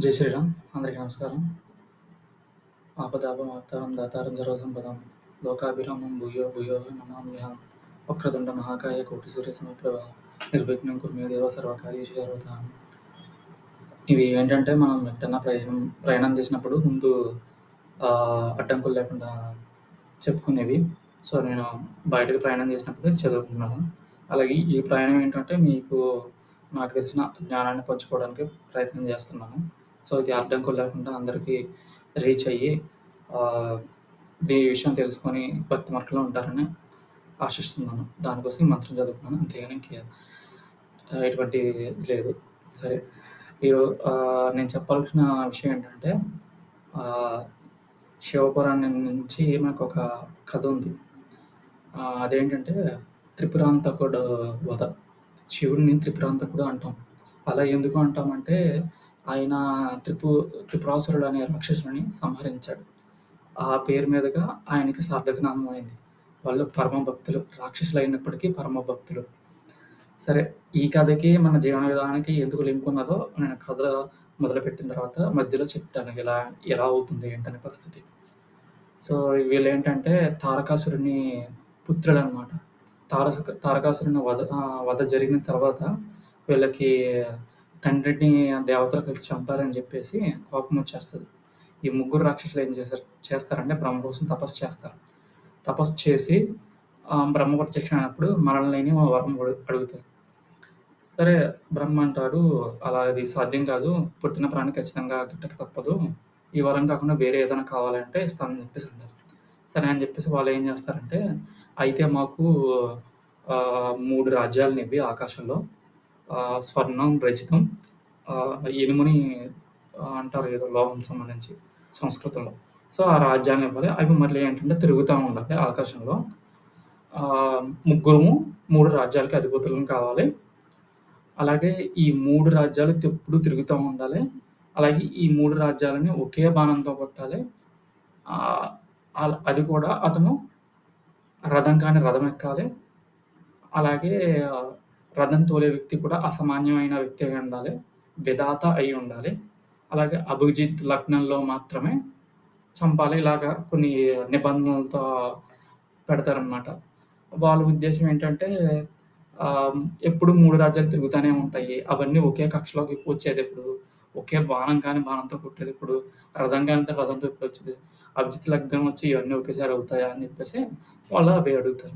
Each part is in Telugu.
జై శ్రీరామ్. అందరికీ నమస్కారం. ఆపదాపమర్తారం దాతారం సర్వసంపదాం లోకాభిరామం భూయో భూయో నమామ్యహం. వక్రతుండ మహాకాయ కోటి సూర్య సమప్రభ నిర్విఘ్నం కుర్మే దేవ సర్వకార్యేషు సర్వదా. ఇవి ఏంటంటే మనం ఎక్కడన్నా ప్రయాణం చేసినప్పుడు ముందు అడ్డంకులు లేకుండా చెప్పుకునేవి. సో నేను బయటకు ప్రయాణం చేసినప్పుడు ఇది చదువుకున్నాను. అలాగే ఈ ప్రయాణం ఏంటంటే మీకు నాకు తెలిసిన జ్ఞానాన్ని పంచుకోవడానికి ప్రయత్నం చేస్తున్నాను. సో ఇది అడ్డంకులు లేకుండా అందరికీ రీచ్ అయ్యి ఈ విషయం తెలుసుకొని భక్తి మార్గంలో ఉంటారని ఆశిస్తున్నాను. దానికోసం ఈ మంత్రం చదువుకున్నాను. అంతేగాని ఎటువంటి లేదు. సరే, నేను చెప్పాల్సిన విషయం ఏంటంటే శివపురాణం నుంచి మనకు ఒక కథ ఉంది. అదేంటంటే త్రిపురాంతకుడు వధ. శివుడిని త్రిపురాంతకుడు అంటాం. అలా ఎందుకు అంటామంటే ఆయన త్రిపురాసురుడు అనే రాక్షసుని సంహరించాడు. ఆ పేరు మీదుగా ఆయనకి సార్థకనామం అయింది. వాళ్ళు పరమ భక్తులు, రాక్షసులు అయినప్పటికీ పరమ భక్తులు. సరే, ఈ కథకి మన జీవన విధానానికి ఎందుకు లింక్ ఉన్నదో నేను కథ మొదలుపెట్టిన తర్వాత మధ్యలో చెప్తాను ఎలా అవుతుంది ఏంటనే పరిస్థితి. సో వీళ్ళు ఏంటంటే తారకాసురుని పుత్రులు అనమాట. తారకాసురుని వధ జరిగిన తర్వాత వీళ్ళకి తండ్రిని దేవతలు కలిసి చంపారని చెప్పేసి కోపం వచ్చేస్తుంది. ఈ ముగ్గురు రాక్షసులు ఏం చేస్తారంటే బ్రహ్మ కోసం తపస్సు చేస్తారు. తపస్సు చేసి బ్రహ్మ ప్రత్యక్షం అయినప్పుడు మరణలేని వరం అడుగుతారు. సరే, బ్రహ్మ అంటాడు, అలా ఇది సాధ్యం కాదు, పుట్టిన ప్రాణి ఖచ్చితంగా గిట్టక తప్పదు, ఈ వరం కాకుండా వేరే ఏదైనా కావాలంటే ఇస్తానని చెప్పేసి అంటారు. సరే అని చెప్పేసి వాళ్ళు ఏం చేస్తారంటే, అయితే మాకు 3 రాజ్యాలను ఇవ్వి ఆకాశంలో, స్వర్ణం, రజితం, ఇనుముని అంటారు ఏదో లోహం సంబంధించి సంస్కృతంలో. సో ఆ రాజ్యాలను ఇవ్వాలి. అవి మళ్ళీ ఏంటంటే తిరుగుతూ ఉండాలి ఆకాశంలో. ముగ్గురము 3 రాజ్యాలకి అధిపతులను కావాలి. అలాగే ఈ 3 రాజ్యాలు ఎప్పుడు తిరుగుతూ ఉండాలి. అలాగే ఈ 3 రాజ్యాలని ఒకే బాణంతో కొట్టాలి. అది కూడా అతను రథం కాని రథం ఎక్కాలి. అలాగే రథం తోలే వ్యక్తి కూడా అసామాన్యమైన వ్యక్తి అయి ఉండాలి, విధాత అయి ఉండాలి. అలాగే అభిజిత్ లగ్నంలో మాత్రమే చంపాలి. ఇలాగా కొన్ని నిబంధనలతో పెడతారనమాట. వాళ్ళ ఉద్దేశం ఏంటంటే ఎప్పుడు 3 రాజ్యాలు తిరుగుతూనే ఉంటాయి, అవన్నీ ఒకే కక్షలోకి వచ్చేది ఎప్పుడు, ఒకే బాణం కానీ బాణంతో కొట్టేది ఇప్పుడు, రథం కానీ రథంతో ఎప్పుడు వచ్చేది, అభిజిత్ లగ్నం వచ్చి ఇవన్నీ ఒకేసారి అవుతాయా అని చెప్పేసి వాళ్ళు అవి అడుగుతారు.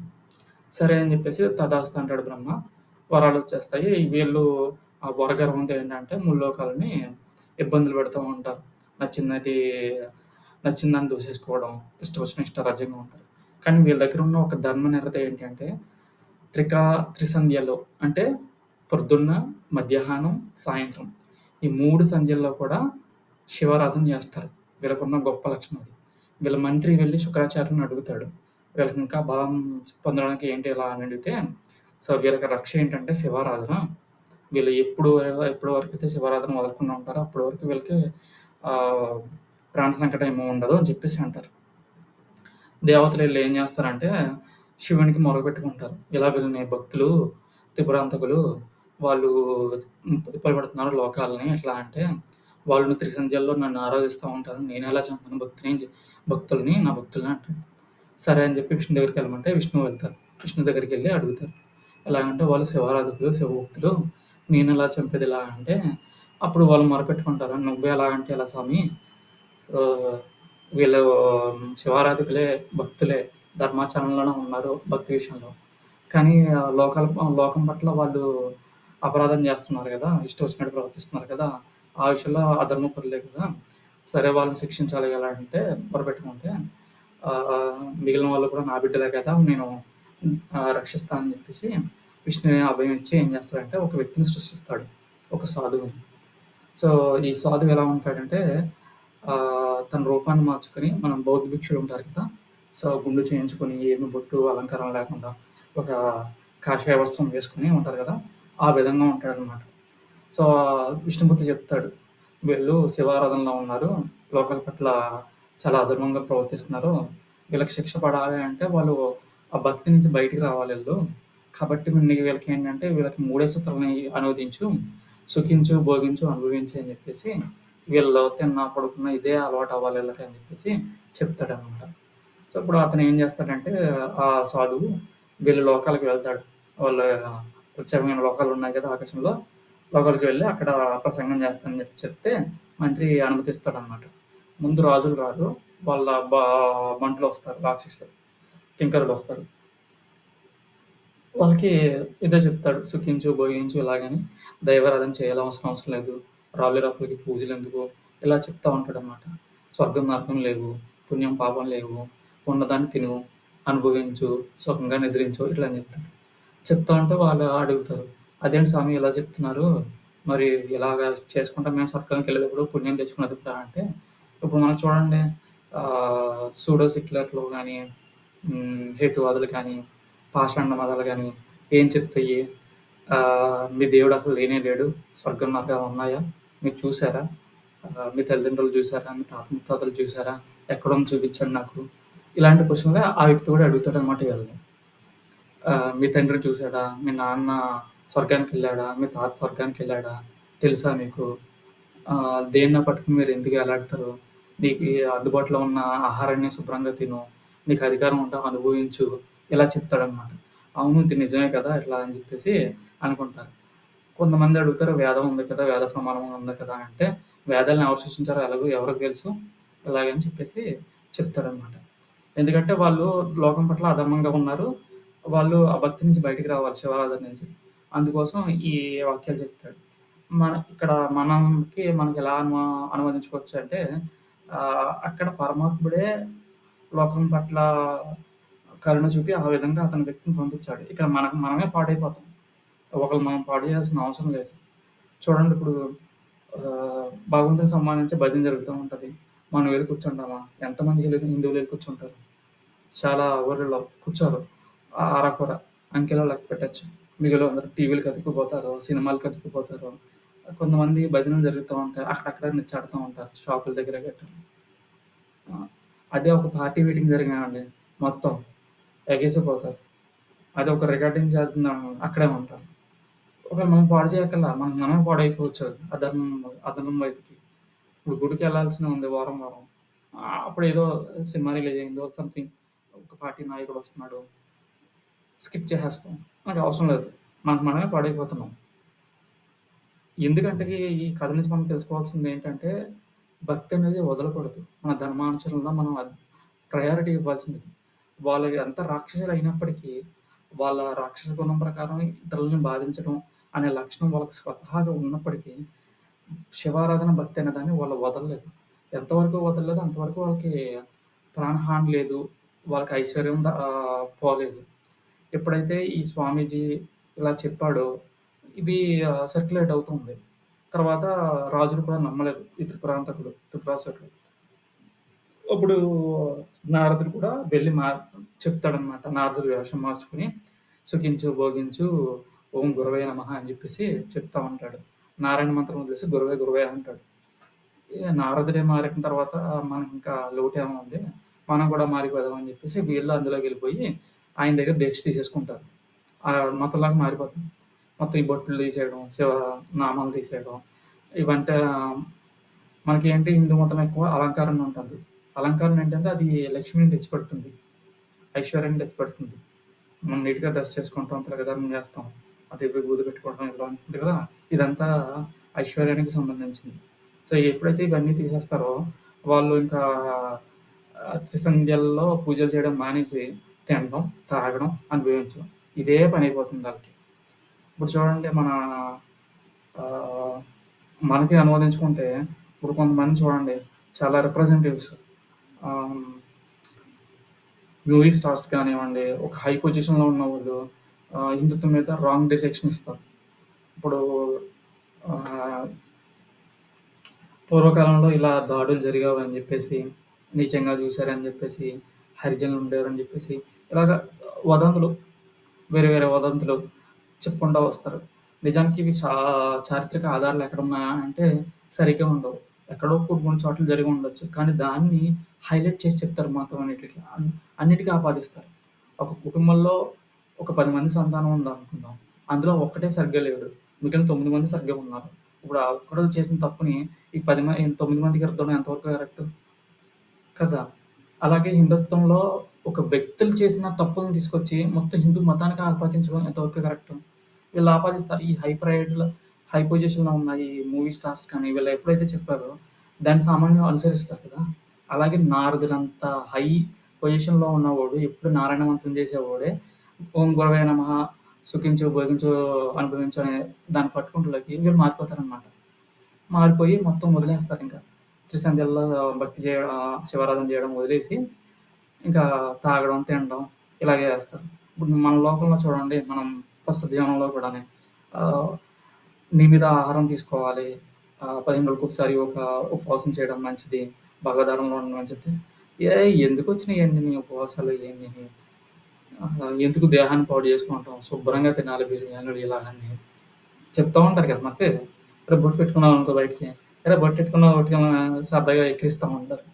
సరే అని చెప్పేసి తదాస్తు అంటాడు బ్రహ్మ. వరాలు వచ్చేస్తాయి. వీళ్ళు ఆ వరగర్వంతో ఏంటంటే ముల్లోకాలని ఇబ్బందులు పెడుతూ ఉంటారు. నచ్చిందని దూసేసుకోవడం, ఇష్టం వచ్చిన ఇష్టరాజ్యంగా ఉంటారు. కానీ వీళ్ళ దగ్గర ఉన్న ఒక ధర్మ నిరత ఏంటంటే త్రిసంధ్యలో, అంటే పొద్దున్న, మధ్యాహ్నం, సాయంత్రం, ఈ 3 సంధ్యల్లో కూడా శివారాధన చేస్తారు. వీళ్ళకున్న గొప్ప లక్షణం అది. వీళ్ళ మంత్రి వెళ్ళి శుక్రాచార్యుని అడుగుతాడు, వీళ్ళకి ఇంకా బలం పొందడానికి ఏంటి ఇలా అని అడిగితే, సో వీళ్ళకి రక్ష ఏంటంటే శివారాధన. వీళ్ళు ఎప్పుడు వరకు అయితే శివారాధన మొదలుకుండా ఉంటారో అప్పటి వరకు వీళ్ళకి ప్రాణ సంకటం ఏమో ఉండదు అని చెప్పేసి అంటారు. దేవతలు వీళ్ళు ఏం చేస్తారంటే శివునికి మొరపెట్టుకుంటారు, ఇలా వీళ్ళని భక్తులు త్రిపురాంతకులు వాళ్ళు తిప్పలు పడుతున్నారు లోకాలని, ఎట్లా అంటే వాళ్ళు త్రిసంధ్యాల్లో నన్ను ఆరాధిస్తూ ఉంటారు, నేను ఎలా చంపాను భక్తుల్ని నా భక్తులని అంటాడు. సరే అని చెప్పి విష్ణు దగ్గరికి వెళ్ళమంటే విష్ణు వెళ్తారు. విష్ణు దగ్గరికి వెళ్ళి అడుగుతారు, ఎలాగంటే వాళ్ళు శివారాధకులు, శివభక్తులు, నేను ఎలా చంపేది ఎలా అంటే, అప్పుడు వాళ్ళు మొరపెట్టుకుంటారు, నువ్వే ఎలా అంటే ఎలా స్వామి, వీళ్ళు శివారాధకులే, భక్తులే, ధర్మాచరణలోనే ఉన్నారు భక్తి విషయంలో, కానీ లోకం పట్ల వాళ్ళు అపరాధం చేస్తున్నారు కదా, ఇష్టం వచ్చినట్టు ప్రవర్తిస్తున్నారు కదా, ఆ విషయంలో అధర్మపరులే కదా, సరే వాళ్ళని శిక్షించాలి ఎలా అంటే మొరపెట్టుకుంటే, మిగిలిన వాళ్ళు కూడా నా బిడ్డలే కదా, నేను రక్షిస్తానని చెప్పేసి విష్ణువే అభయం ఇచ్చి ఏం చేస్తాడంటే ఒక వ్యక్తిని సృష్టిస్తాడు, ఒక సాధువుని. సో ఈ సాధువు ఎలా ఉంటాడంటే తన రూపాన్ని మార్చుకొని, మనం బౌద్ధ భిక్షులు ఉంటారు కదా, సో గుండు చేయించుకొని ఏమి బొట్టు అలంకారం లేకుండా ఒక కాషాయ వస్త్రం వేసుకుని ఉంటారు కదా, ఆ విధంగా ఉంటాడనమాట. సో విష్ణుమూర్తి చెప్తాడు, వీళ్ళు శివారాధనలో ఉన్నారు, లోకల పట్ల చాలా అధర్మంగా ప్రవర్తిస్తున్నారు, వీళ్ళకి శిక్ష పడాలి అంటే వాళ్ళు ఆ భక్తి నుంచి బయటికి రావాలి వీళ్ళు, కాబట్టి వీళ్ళకి ఏంటంటే వీళ్ళకి 3 సూత్రాలని అనువదించు, సుఖించు, భోగించు, అనుభవించు అని చెప్పేసి వీళ్ళు తిన్నా, పడుకున్నా ఇదే అలవాటవ్వాలి ఈళ్ళకి అని చెప్పేసి చెప్తాడనమాట. సో, ఇప్పుడు అతను ఏం చేస్తాడంటే, ఆ సాధువు వీళ్ళ లోకాలకు వెళ్తాడు. వాళ్ళ ప్రత్యేకమైన లోకాలున్నాయి కదా ఆకాశంలో. లోకాలకి వెళ్ళి అక్కడ ప్రసంగం చేస్తానని చెప్తే మంత్రి అనుమతిస్తాడనమాట. ముందు రాజులు రారు. వాళ్ళ బంటులొస్తారు, రాక్షసులు, కింకరులొస్తారు. వాళ్ళకి ఇదే చెప్తాడు. సుఖించు, భోగించు ఇలాగని. దైవారాధన చేయాల్సిన అవసరం లేదు. రాళ్ళు రప్పులకి పూజలెందుకు, ఇలా చెప్తా ఉంటాడనమాట. స్వర్గం, నరకం లేవు. పుణ్యం, పాపం లేవు. ఉన్నదాన్ని తిను, అనుభవించు, సుఖంగా నిద్రించు ఇట్లా అని చెప్తాడు. చెప్తా ఉంటే వాళ్ళు అడుగుతారు. "అదేంటి స్వామి ఇలా చెప్తున్నారు? మరి ఇలాగ చేసుకుంటా మేము స్వర్గానికెళ్ళేటప్పుడు, పుణ్యం తెచ్చుకునేటప్పుడా" అంటే, ఇప్పుడు మనం చూడండి సూడో సెక్యులర్‌లో గాని, హేతువాదులు కానీ, పాషండ మతాలు గాని ఏం చెప్తాయి? మీ దేవుడు అసలు లేనే లేడు. స్వర్గం, నరకాలు ఉన్నాయా? మీరు చూసారా? మీ తల్లిదండ్రులు చూసారా? మీ తాత ముత్తాతలు చూసారా? ఎక్కడుంది చూపించండి నాకు. ఇలాంటి క్వెషన్‌లే ఆ వ్యక్తి కూడా అడుగుతాడనమాట వీళ్ళని. మీ తండ్రిని చూసాడా? మీ నాన్న స్వర్గానికెళ్ళాడా? మీ తాత స్వర్గానికెళ్ళాడా? తెలుసా మీకు? దేన్నో పట్టుకొని మీరెందుకు ఎలాడతారు? నీకు అందుబాటులో ఉన్న ఆహారాన్ని శుభ్రంగా తిను. నీకు అధికారం ఉంటే అనుభవించు. ఇలా చెప్తాడనమాట. అవును, ఇది నిజమే కదా! ఇట్లా అని చెప్పేసి అనుకుంటారు. కొంతమంది అడుగుతారు, వేదం ఉంది కదా! వేద ప్రమాణం ఉంది కదా! అంటే, వేదాలను ఎవరు సృష్టించారో ఎలాగో ఎవరికి తెలుసు. ఇలాగని చెప్పేసి చెప్తాడనమాట. ఎందుకంటే వాళ్ళు లోకం పట్ల అధర్మంగా ఉన్నారు. వాళ్ళు ఆ భక్తి నుంచి బయటికి రావాలి, శివారాధన నుంచి. అందుకోసం ఈ వాక్యాలు చెప్తాడు. ఇక్కడ మనకి ఎలా అనువదించుకోవచ్చంటే, అక్కడ పరమాత్ముడే లోకం పట్ల కరుణ చూపి ఆ విధంగా అతని వ్యక్తిని పంపించాడు. ఇక్కడ మనమే పాడైపోతాం. ఒకళ్ళని మనం పాడు చేయాల్సిన అవసరం లేదు. చూడండి ఇప్పుడు భగవంతునికి సంబంధించి భజన జరుగుతూ ఉంటది. మనం వెళ్లి కూర్చుంటామా? ఎంతమంది హిందువులు వెళ్లి కూర్చుంటారు? చాలా ఊర్లలో కూర్చోరు. అరకొర అంకెలో లెక్క పెట్టొచ్చు. మిగిలిన అందరూ టీవీలకి అతుక్కుపోతారు, సినిమాలకి అతుక్కుపోతారు. కొంతమంది భజనలు జరుగుతూ ఉంటాయి. అక్కడక్కడ నిచ్చాడుతూ ఉంటారు షాపుల దగ్గర గట్టా. అదే ఒక పార్టీ మీటింగ్ జరిగానండి, మొత్తం ఎగేసిపోతారు. అదే ఒక రికార్డింగ్ చేస్తున్నాము అక్కడే ఉంటారు. ఒకవేళ మనం పాడు చేయక్కర్లా. మనమే పాడైపోవచ్చు అధర్మం అధర్మం వైపుకి. ఇప్పుడు గుడికెళ్ళాల్సినవి ఉంది వారం, వారం. అప్పుడేదో సినిమా రిలీజ్ అయిందో సంథింగ్, ఒక పార్టీ నాయకుడొస్తున్నాడు. స్కిప్ చేసేస్తాం. మనకవసరం లేదు. మనమే పాడైపోతున్నాం. ఎందుకంటే ఈ కథ నుంచి మనం తెలుసుకోవాల్సిందేంటంటే, భక్తనేది వదలకూడదు. మన ధర్మానుసరణలో మనం ప్రయారిటీ ఇవ్వాల్సింది. వాళ్ళు ఎంత రాక్షసులైనప్పటికీ, వాళ్ళ రాక్షస గుణం ప్రకారం ఇతరులని బాధించడం అనే లక్షణం వాళ్ళకి స్వతహాగా ఉన్నప్పటికీ, శివారాధన, భక్తి అనే దాన్ని వాళ్ళు వదలలేదు. ఎంతవరకు వదలలేదో అంతవరకు వాళ్ళకి ప్రాణహాని లేదు. వాళ్ళకి ఐశ్వర్యం పోలేదు. ఎప్పుడైతే ఈ స్వామీజీ ఇలా చెప్పాడో, ఇది సర్క్యులేట్ అవుతుంది. తర్వాత రాజులు కూడా నమ్మలేదు ఈ త్రిపురాంతకుడు, త్రిపురాసురుడు. అప్పుడు నారదుడు కూడా వెళ్ళి చెప్తాడనమాట. నారదుడు వేషం మార్చుకొని, సుఖించు, భోగించు, ఓం గురవే నమః అని చెప్పేసి చెప్తా ఉంటాడు. నారాయణ మంత్రం వదిలేసి గురవే గురవే అంటాడు. నారదుడే మారిన తర్వాత మనకింకా లోటేముంది, మనం కూడా మారిపోదాం అని చెప్పేసి వీళ్ళు అందులోకెళ్ళిపోయి ఆయన దగ్గర దీక్ష తీసేసుకుంటారు. మతంలాగా మారిపోతుంది. మొత్తం ఈ బొట్లు తీసేయడం, నామాలు తీసేయడం, ఇవంటే మనకేంటి హిందూ మతం ఎక్కువ అలంకరణ ఉంటుంది. అలంకరణ ఏంటంటే అది లక్ష్మిని తెచ్చిపెడుతుంది, ఐశ్వర్యాన్ని తెచ్చిపెడుతుంది. మనం నీట్‌గా డ్రెస్ చేసుకుంటాం, తిలకధారణ చేస్తాం, అది విభూది పెట్టుకోవడం ఇలా ఉంటుంది కదా! ఇదంతా ఐశ్వర్యానికి సంబంధించింది. సో, ఎప్పుడైతే ఇవన్నీ తీసేస్తారో వాళ్ళు ఇంకా త్రిసంధ్యల్లో పూజలు చేయడం మానేసి తినడం, తాగడం, అనుభవించడం ఇదే పనైపోతుంది ఆళ్ళకి. ఇప్పుడు చూడండి ఆహ్, మనకి అనువదించుకుంటే ఇప్పుడు కొంతమంది చూడండి చాలా రిప్రజెంటేటివ్స్, ఆహ్, మూవీ స్టార్స్ కానివ్వండి, ఒక హై పొజిషన్‌లో ఉన్నవాళ్ళు హిందుత్వం మీద రాంగ్ డైరెక్షన్ ఇస్తారు. ఇప్పుడు ఆహ్, పూర్వకాలంలో ఇలా దాడులు జరిగావని జెప్పేసి, నీచంగా జూసారని జెప్పేసి, హరిజనులు ఉండేవారని జెప్పేసి, ఇలాగ వదంతులు, వేరే వేరే వదంతులు చెప్పుకుంటా వస్తారు. నిజానికి ఇవి చారిత్రక ఆధారాలు ఎక్కడున్నాయా అంటే సరిగ్గా ఉండవు. ఎక్కడో కొన్ని కొన్ని చోట్ల జరిగి ఉండొచ్చు. కానీ దాన్ని హైలైట్ చేసి చెప్తారు మొత్తం అన్నిట్లికి. అన్నిటికి ఆపాదిస్తారు. ఒక కుటుంబంలో ఒక 10 మంది సంతానం ఉందనుకుందాం. అందులో ఒక్కటే సరిగ్గా లేడు. మిగిలిన 9 మంది సరిగ్గా ఉన్నారు. ఇప్పుడు ఆ ఒక్కడు చేసిన తప్పుని ఈ 9 మందికి రుద్దడం ఎంతవరకు కరెక్ట్? కదా! అలాగే హిందుత్వంలో ఒక వ్యక్తులు చేసిన తప్పులను తీసుకొచ్చి మొత్తం హిందూ మతానికి ఆపాదించడం ఎంతవరకు కరెక్టు? వీళ్ళు ఆపాదిస్తారు. ఈ హై పొజిషన్‌లో ఉన్న ఈ మూవీ స్టార్స్ కానీ వీళ్ళు ఎప్పుడైతే చెప్పారో దాన్ని సామాన్యులు అనుసరిస్తారు కదా! అలాగే నారదుడంత హై పొజిషన్‌లో ఉన్నవాడు ఎప్పుడు నారాయణ మంత్రం చేసేవాడే ఓం గురవే నమః సుఖించు, భోగించు, అనుభవించు అనే దాన్ని పట్టుకుంటోళ్ళకి వీళ్ళు మారిపోతారనమాట. మారిపోయి మొత్తం వదిలేస్తారింక. త్రిసంధ్యల్లో శివారాధన చేయడం వదిలేసి, ఇంకా తాగడం, తినడం ఇలాగే చేస్తారు. ఇప్పుడు మన లోకంలో చూడండి, మనం ప్రస్తుత జీవనంలో కూడాని ఆహ్, నియమిత ఆహారం తీసుకోవాలి. 15 రోజులకొకసారి ఒక ఉపవాసం చేయడం మంచిది. భగవదారంలో ఉండడం మంచిది. ఎందుకొచ్చినియన్నీ నీ ఉపవాసాలు ఇయన్నీని? ఎందుకు దేహాన్ని పాడు చేసుకుంటాం? శుభ్రంగా తినాలి బిర్యానీలు ఇలాగని. చెప్తా ఉంటారు కదా మనకి. "అరే! బొట్టు పెట్టుకున్నావనుకో బయటికి, "అరే! బొట్టెట్టుకున్నావు ఒకటి" సరదాగా ఎక్కిరిస్తా ఉంటారు.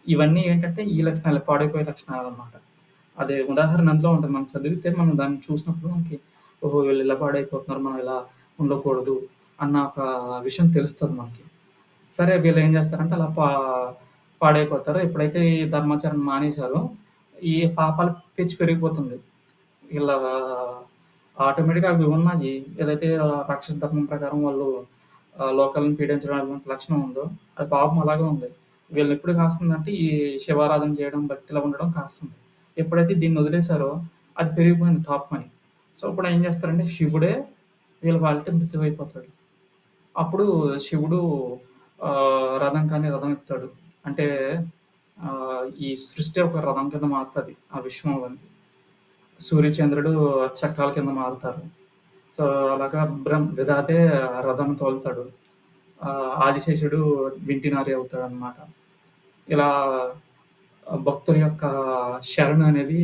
ఇవన్నీ ఏంటంటే ఈ లక్షణాలే పాడైపోయే లక్షణాలనమాట. అదే ఉదాహరణ అందులో ఉంటది. మనం చదివితే మనం దాన్ని చూసినప్పుడు మనకి ఓహో! వీళ్ళు ఇలా పాడైపోతున్నారు. మనం ఇలా ఉండకూడదు అన్న ఒక విషయం తెలుస్తది మనకి. సరే వీళ్ళేం చేస్తారంటే అలా పాడైపోతారు. ఎప్పుడైతే ఈ ధర్మాచరణ మానేశారో ఈ పాపాల పిచ్చి పెరిగిపోతుంది. ఇలా ఆటోమేటిక్‌గా అవి ఉన్నాయి. ఏదైతే రాక్షస ధర్మం ప్రకారం వాళ్ళు లోకల్‌ని పీడించడం అటువంటి లక్షణం ఉందో, అది పాపం అలాగే ఉంది. వీళ్ళనెప్పుడు కాస్తుందంటే, ఈ శివారాధన చేయడం, భక్తిలో ఉండడం కాస్తుంది. ఎప్పుడైతే దీన్ని వదిలేసారో, అది పెరిగిపోయింది టాప్‌మని. సో, ఇప్పుడు ఏం చేస్తారంటే, శివుడే వీళ్ళ పాలిట మృత్యువైపోతాడు. అప్పుడు శివుడు రథం కానీ రథం ఎక్కుతాడు. అంటే ఈ సృష్టి ఒక రథం కింద మారుతది. ఆ విశ్వంలోని. సూర్యచంద్రుడు చక్రాల కింద మారుతారు. సో, అలాగా విధాతే రథం తోలుతాడు. ఆదిశేషుడు వింటినారి అవుతాడనమాట. ఇలా భక్తుల యొక్క శరణు అనేది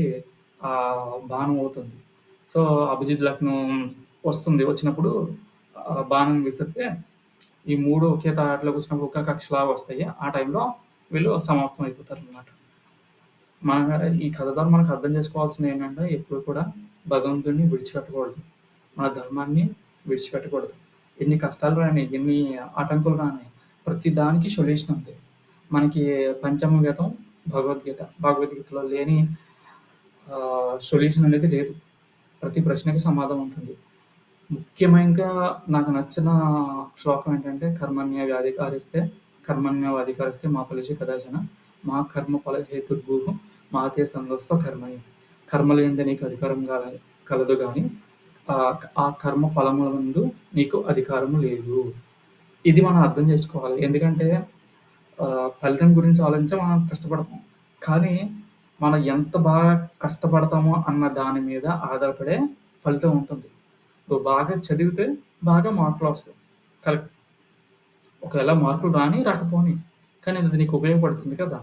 బాణం అవుతుంది. సో, అభిజిత్ లగ్నం వస్తుంది. వచ్చినప్పుడు బాణం విసిరితే ఈ 3 ఒకే తాటిలోకి వచ్చినప్పుడు ఒకే కక్షలాగా వస్తాయి. ఆ టైంలో వీళ్ళు సమాప్తం అయిపోతారనమాట. మన ఈ కథ ద్వారా మనకు అర్థం చేసుకోవాల్సింది ఏంటంటే ఎప్పుడు కూడా భగవంతుడిని విడిచిపెట్టకూడదు. మన ధర్మాన్ని విడిచిపెట్టకూడదు. ఎన్ని కష్టాలు రాని, ఎన్ని ఆటంకులు రాని ప్రతి దానికి సొల్యూషన్ ఉంది. మనకి పంచమ వేదం భగవద్గీత. భగవద్గీతలో లేని సొల్యూషన్ అనేది లేదు. ప్రతి ప్రశ్నకి సమాధానం ఉంటుంది. ముఖ్యంగా నాకు నచ్చిన శ్లోకం ఏంటంటే కర్మణ్యేవాధికారిస్తే మా ఫలేషు కదాచన మా కర్మ ఫల హేతుర్భూః మాతే సంగోస్త్వ కర్మణి. కర్మ లేనిదే నీకు అధికారం కలదు గాని ఆ కర్మ ఫలముల ముందు నీకు అధికారము లేదు. ఇది మనం అర్థం చేసుకోవాలి. ఎందుకంటే ఫలితం గురించి ఆలోచించి మనం కష్టపడతాం. కానీ మనం ఎంత బాగా కష్టపడతామో అన్న దాని మీద ఆధారపడే ఫలితం ఉంటుంది. నువ్వు బాగా చదివితే బాగా మార్కులొస్తాయి. కరెక్ట్. ఒకవేళ మార్కులు రాని, రాకపోని. కానీ అది నీకు ఉపయోగపడుతుంది కదా!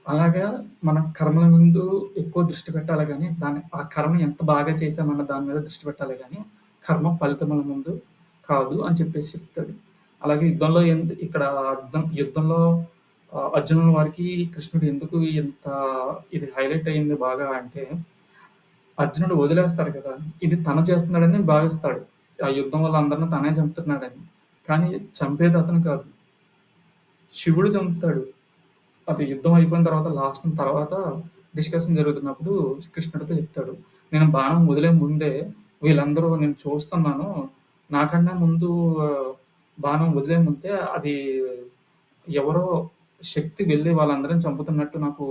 అలాగా మన కర్మల ముందు ఎక్కువ దృష్టి పెట్టాలి గానీ, ఆ కర్మ ఎంత బాగా చేశామన్న దాని మీద దృష్టి పెట్టాలి గానీ, కర్మ ఫలితముల ముందు కాదు అని చెప్పేసి చెప్తాడు. అలాగే యుద్ధంలో ఇక్కడ యుద్ధంలో అర్జునుల వారికి కృష్ణుడు ఎందుకు ఇంత ఇది హైలైట్ అయింది బాగా అంటే, అర్జునుడు వదిలేస్తాడు కదా! ఇది తను చేస్తున్నాడని భావిస్తాడు. ఆ యుద్ధం వల్ల అందరిని తనే చంపుతున్నాడని. కానీ చంపేది అతను కాదు. శివుడు చంపుతాడు. అది యుద్ధం అయిపోయిన తర్వాత డిస్కషన్ జరుగుతున్నప్పుడు కృష్ణుడితో చెప్తాడు. నేను బాణం వదిలే ముందే వీళ్ళందరూ నేను చూస్తున్నాను. నాకన్నా ముందు బాణం వదిలే ముందే అది ఎవరో శక్తి వెళ్లి వాళ్ళందరిని చంపుతున్నట్టు నాకు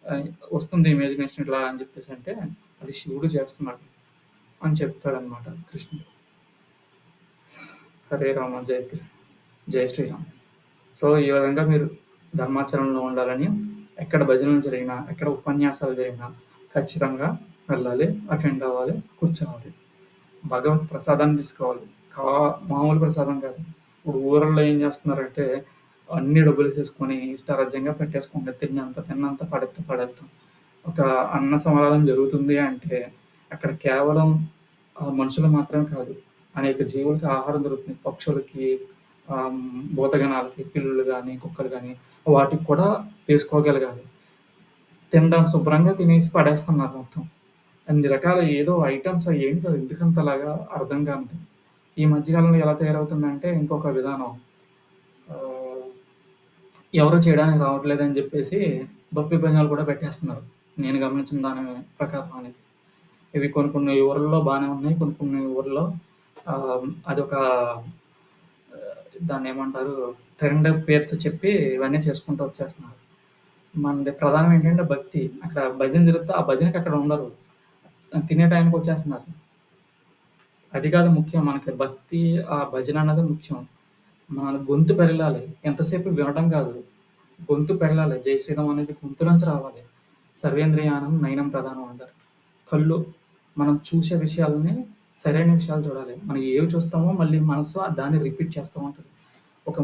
ఆహ్, వస్తుంది ఇమాజినేషన్ ఇట్లా అని చెప్పేసంటే, అది శివుడు చేస్తున్నాడు అని చెప్తాడనమాట కృష్ణుడు. హరే రామ జై శ్రీరామ్. సో, ఈ విధంగా మీరు ధర్మాచరణలో ఉండాలని ఎక్కడ భజనలు జరిగినా, ఎక్కడ ఉపన్యాసాలు జరిగినా ఖచ్చితంగా వెళ్ళాలి, అటెండ్ అవ్వాలి, కూర్చోవాలి. భగవత్ ప్రసాదాన్ని తీసుకోవాలి. కా మామూలు ప్రసాదం కాదు. ఇప్పుడు ఊరల్లో ఏం చేస్తున్నారంటే అన్ని డబ్బులేసేసుకొని ఇష్టారాజ్యంగా పెట్టేసుకుంటారు. తిన్నంత పడేత్తాం. ఒక అన్న సమారాధన జరుగుతుంది అంటే అక్కడ కేవలం మనుషులు మాత్రమే కాదు. అనేక జీవులకి ఆహారం దొరుకుతుంది. పక్షులకి, భూతగణాలకి, పిల్లులు గాని, కుక్కలు గాని వాటికి కూడా వేసుకోగలగాలి. తినడం శుభ్రంగా తినేసి పడేస్తున్నారు మొత్తం. అన్ని రకాల ఏదో ఐటెమ్స్ ఏంటో ఎందుకంతలాగా అర్థం కానిది. ఈ మధ్య కాలంలో ఎలా తయారవుతుందంటే ఇంకొక విధానం. ఆహ్, ఎవరు చేయడానికి రావట్లేదని జెప్పేసి భక్తి భజనలు కూడా పెట్టేస్తున్నారు. నేను గమనించిన దాని ప్రకారం అనేది. ఇవి కొన్ని కొన్ని ఊర్లలో బానే ఉన్నాయి. కొన్ని కొన్ని ఊర్లలో అదొక దాన్నేమంటారు ట్రెండ్ పేరుతో చెప్పి ఇవన్నీ చేసుకుంటూ వచ్చేస్తున్నారు. మనది ప్రధానం ఏంటంటే భక్తి. అక్కడ భజన జరిగితే ఆ భజనకి అక్కడ ఉండరు. తినే టయానికొచ్చేస్తున్నారు. అది కాదు ముఖ్యం. మనకి భక్తి, ఆ భజన అన్నది ముఖ్యం. మన గొంతు పెరగాలి. ఎంతసేపు వినడం కాదు. గొంతు పెరగాలి. జై శ్రీరామ్ అనేది గొంతులోంచి రావాలి. సర్వేంద్రియానం నయనం ప్రధానం అంటారు. కళ్ళు మనం చూసే విషయాలని సరైన విషయాలు చూడాలి. మనం ఏవి చూస్తామో మళ్ళీ మనసు దాన్ని రిపీట్ చేస్తూ ఉంటది. ఒక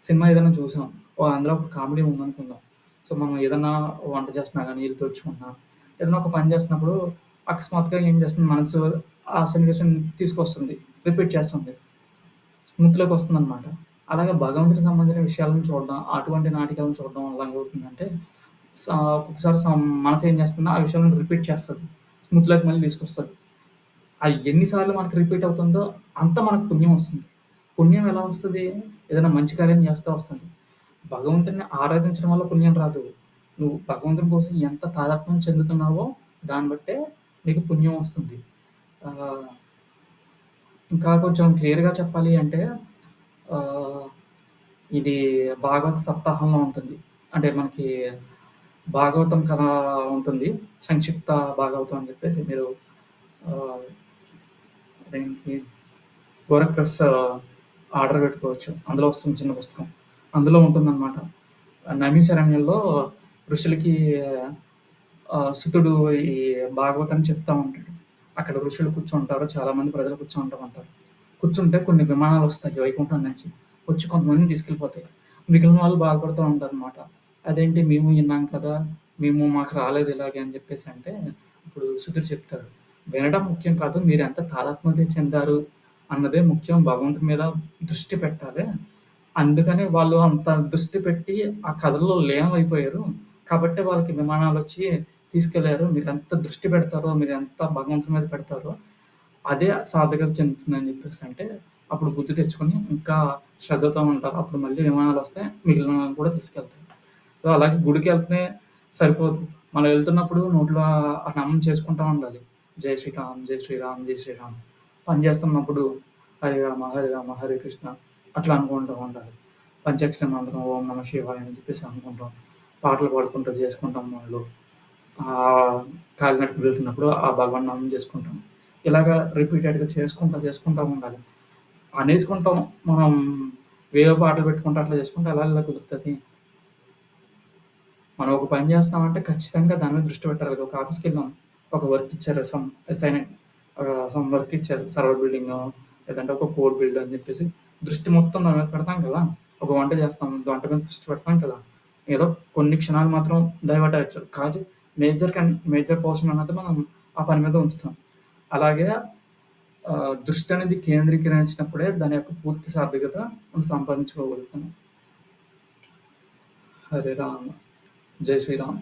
సినిమా ఏదైనా చూసాం. అందులో ఒక కామెడీ ఉందనుకుందాం. సో, మనం ఏదన్నా వంట చేస్తున్నా గానీ, ఇల్లు తుడుచుకుంటున్నా, ఏదైనా ఒక పని చేస్తున్నప్పుడు అకస్మాత్తుగా ఏం చేస్తుంది మనసు ఆ సన్నివేశం తీసుకొస్తుంది. రిపీట్ చేస్తుంది. స్మృతిలోకి వస్తుందనమాట. అలాగే భగవంతుడికి సంబంధించిన విషయాలను చూడడం, అటువంటి నాటికలను చూడడం వల్ల ఏమవుతుందంటే, ఒక్కొక్కసారి మనసు ఏం చేస్తుందో ఆ విషయాలను రిపీట్ చేస్తది. స్మృతిలోకి మళ్ళీ తీసుకొస్తది. అది ఎన్ని సార్లు మనకు రిపీట్ అవుతుందో అంత మనకు పుణ్యం వస్తుంది. పుణ్యం ఎలా వస్తది? ఏదైనా మంచి కార్యం చేస్తే వస్తుంది. భగవంతుడిని ఆరాధించడం వల్ల పుణ్యం రాదు. నువ్వు భగవంతుని కోసం ఎంత తాదాత్మ్యం చెందుతున్నావో దాన్ని బట్టే నీకు పుణ్యం వస్తుంది. ఆహ్, ఇంకా కొంచెం క్లియర్‌గా చెప్పాలి అంటే ఆహ్, ఇది భాగవత సప్తాహంలో ఉంటుంది. అంటే మనకి భాగవతం కథ ఉంటుంది. సంక్షిప్త భాగవతం అని చెప్పేసి మీరు ఆహ్, అదేంటి గోరఖ్ ప్రెస్ ఆర్డర్ పెట్టుకోవచ్చు. అందులో వస్తుంది చిన్న పుస్తకం. అందులో ఉంటుందనమాట. నైమిషారణ్యంలో ఋషులకి సుతుడు ఈ భాగవతాన్ని చెప్తా ఉంటాడు. అక్కడ ఋషులు కూర్చుంటారు. చాలామంది ప్రజలు కూర్చుంటూ ఉంటారు. కూర్చుంటే కొన్ని విమానాలొస్తాయి వైకుంఠం నుంచి. వచ్చి కొంతమందిని తీసుకెళ్ళిపోతాయి. మిగిలిన వాళ్ళు బాధపడుతూ ఉంటారనమాట. అదేంటి మేము విన్నాం కదా! మాకు రాలేదు ఇలాగే అని చెప్పేసి అంటే, అప్పుడు సుతుడు చెప్తాడు. వినడం ముఖ్యం కాదు. మీరెంత తాదాత్మ్యత చెందారు అన్నదే ముఖ్యం. భగవంతుడి మీద దృష్టి పెట్టాలి. అందుకని వాళ్ళు అంత దృష్టి పెట్టి ఆ కథలో లీనమైపోయారు. కాబట్టే వాళ్ళకి విమానాలొచ్చి తీసుకెళ్లారు. మీరెంత దృష్టి పెడతారో, మీరెంత భగవంతుడి మీద పెడతారో, అదే సార్థకత చెందుతుందని చెప్పేసంటే, అప్పుడు బుద్ధి తెచ్చుకొని ఇంకా శ్రద్ధతో ఉంటారు. అప్పుడు మళ్ళీ విమానాలొస్తాయి. మిగిలిన వాళ్ళని కూడా తీసుకెళ్తాయి. సో, అలాగే గుడికెళ్తేనే సరిపోదు. మనం వెళ్తున్నప్పుడు నోట్లో ఆ నామం చేసుకుంటా ఉండాలి. జై శ్రీరామ్, జై శ్రీరామ్, జై శ్రీరామ్. పని చేస్తున్నప్పుడు హరే రామ, హరే రామ, హరే కృష్ణ అట్లా అనుకుంటూ ఉండాలి. పంచాక్షరి మంత్రం ఓం నమః శివాయ అని చెప్పేసి అనుకుంటాం. పాటలు పాడుకుంటూ చేసుకుంటాం మనలో. కాలినడకన వెళ్తున్నప్పుడు ఆ భగవన్ నామం చేసుకుంటాం. ఇలాగా రిపీటెడ్‌గా చేసుకుంటా ఉండాలి. అనేసుకుంటాం మనం ఏవేవో పాటలు పెట్టుకుంటూ అట్లా చేసుకుంటే ఎలా కుదురుతది? మనం ఒక పని చేస్తున్నామంటే ఖచ్చితంగా దాని మీద దృష్టి పెట్టాలి. ఒక ఆఫీస్‌కెళ్ళాం. ఒక వర్క్ ఇచ్చారు. అసైన్‌మెంట్ సమ్ వర్క్ ఇచ్చారు. సర్వర్ బిల్డింగో లేదంటే ఒక కోడ్ బిల్డ్ అని చెప్పేసి దృష్టి మొత్తం దాని మీద పెడతాం కదా! ఒక వంట చేస్తాం. వంట మీద దృష్టి పెడతాం కదా! ఏదో కొన్ని క్షణాలు మాత్రం డైవర్ట్ అయ్యొచ్చు. కాదు మేజర్ పోర్షన్ అన్నది మనం ఆ పని మీద ఉంచుతాం. అలాగే దృష్టి అనేది కేంద్రీకరించినప్పుడే దాని యొక్క పూర్తి సార్థకత మనం సంపాదించుకోగలుగుతాం. హరే రామ! జై శ్రీరామ్.